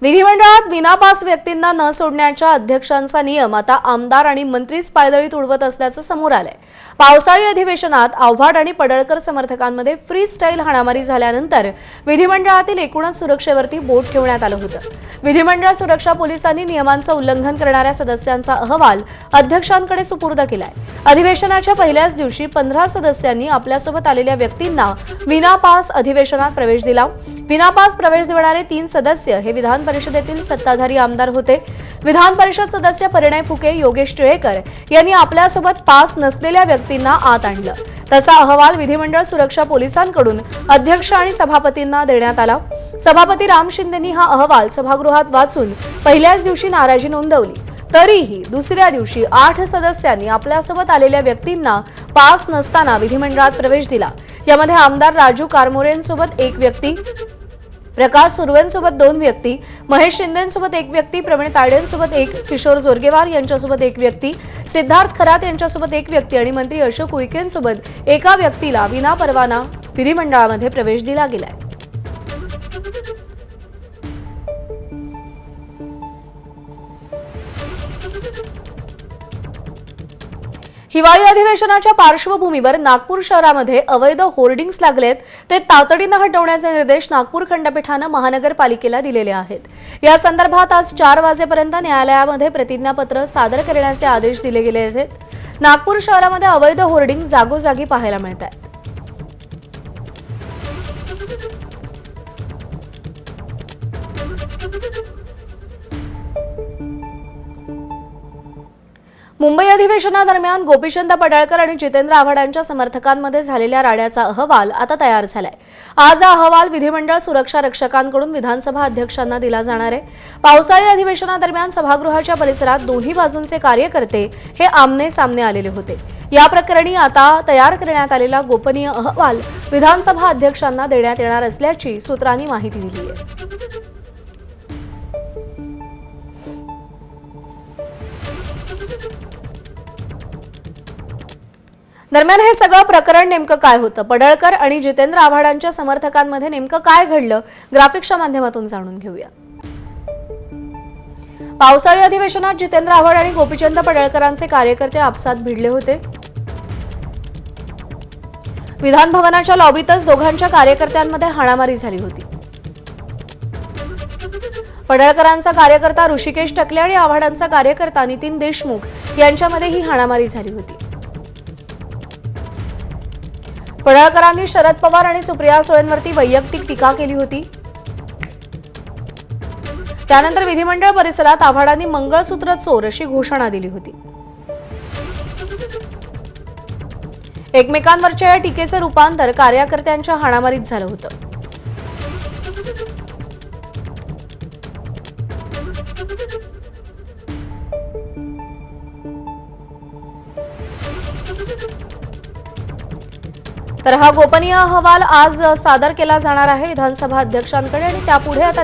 विधिमंडळात विनापास व्यक्तींना न सोडण्याच्या अध्यक्षांचा नियम आता आमदार आणि मंत्रीच पायदळीत उडवत असल्याचं समोर आलंय। पावसाळी अधिवेशनात आव्हाड आणि पडळकर समर्थकांमध्ये फ्री स्टाईल हाणामारी झाल्यानंतर विधिमंडळातील एकूणच सुरक्षेवरती बोट ठेवण्यात आलं होतं। विधिमंडळ सुरक्षा पोलिसांनी नियमांचं उल्लंघन करणाऱ्या सदस्यांचा अहवाल अध्यक्षांकडे सुपूर्द केलाय। अधिवेशनाच्या पहिल्याच दिवशी 15 सदस्यांनी आपल्यासोबत आलेल्या व्यक्तींना विनापास अधिवेशनात प्रवेश दिला। विनापास प्रवेश देणारे 3 सदस्य हे विधान परिषदेतील सत्ताधारी आमदार होते। विधान परिषद सदस्य परिणय फुके, योगेश टिळेकर यांनी आपल्यासोबत पास नसलेल्या व्यक्तींना आत आणलं। त्याचा अहवाल विधिमंडळ सुरक्षा पोलिसांकडून अध्यक्ष आणि सभापतींना देण्यात आला। सभापती राम शिंदेंनी हा अहवाल सभागृहात वाचून पहिल्याच दिवशी नाराजी नोंदवली। तरीही दुसऱ्या दिवशी 8 सदस्यांनी आपल्यासोबत आलेल्या व्यक्तींना पास नसताना विधिमंडळात प्रवेश दिला। यामध्ये आमदार राजू कारमोरेंसोबत 1 व्यक्ती, प्रकाश सुर्वेंसोबत 2 व्यक्ती, महेश शिंदेंसोबत 1 व्यक्ती, प्रवीण तायडेंसोबत 1, किशोर जोरगेवार यांच्यासोबत 1 व्यक्ती, सिद्धार्थ खरात यांच्यासोबत 1 व्यक्ती आणि मंत्री अशोक उईकेंसोबत एका व्यक्तीला विनापरवाना विधिमंडळामध्ये प्रवेश दिला गेलाय। हिवाळी अधिवेशनाच्या पार्श्वभूमीवर नागपूर शहरामध्ये अवैध होर्डिंग्स लागलेत ते तातडीने हटवण्याचे निर्देश नागपूर खंडपीठाने महानगरपालिकेला दिलेले आहेत। या संदर्भात आज 4 वाजेपर्यंत न्यायालयामध्ये प्रतिज्ञापत्र सादर करण्याचे आदेश दिले गेले आहेत। नागपूर शहरामध्ये अवैध होर्डिंग जागोजागी पाहायला मिळतात। मुंबई अधिवेशनादरम्यान गोपीचंद पडळकर आणि जितेंद्र आव्हाड यांच्या समर्थकांमध्ये झालेल्या राड्याचा अहवाल आता तयार झालाय। आज हा अहवाल विधिमंडळ सुरक्षा रक्षकांकडून विधानसभा अध्यक्षांना दिला जाणार आहे। पावसाळी अधिवेशनादरम्यान सभागृहाच्या परिसरात दोन्ही बाजूंचे कार्यकर्ते हे आमने सामने आलेले होते। या प्रकरणी आता तयार करण्यात आलेला गोपनीय अहवाल विधानसभा अध्यक्षांना देण्यात येणार असल्याची सूत्रांनी माहिती दिली आहे। दरम्यान हे सगळं प्रकरण नेमकं काय होतं, पडळकर आणि जितेंद्र आव्हाडांच्या समर्थकांमध्ये नेमकं काय घडलं, ग्राफिक्सच्या माध्यमातून जाणून घेऊया। पावसाळी अधिवेशनात जितेंद्र आव्हाड आणि गोपीचंद पडळकरांचे कार्यकर्ते आपसात भिडले होते। विधान भवनाच्या लॉबीतच दोघांच्या कार्यकर्त्यांमध्ये हाणामारी झाली होती। पडळकरांचा कार्यकर्ता ऋषिकेश टकले आणि आव्हाडांचा कार्यकर्ता नितीन देशमुख यांच्यामध्ये ही हाणामारी झाली होती। पडळकरांनी शरद पवार आणि सुप्रिया सुळेंवरती वैयक्तिक टीका केली होती। त्यानंतर विधिमंडळ परिसरात आव्हाडांनी मंगळसूत्र चोर अशी घोषणा दिली होती। एकमेकांवरच्या या टीकेचं रूपांतर कार्यकर्त्यांच्या हाणामारीत झालं होतं। तर हा गोपनीय अहवाल आज सादर केला जाणार आहे विधानसभा अध्यक्षांकडे आणि त्यापुढे आता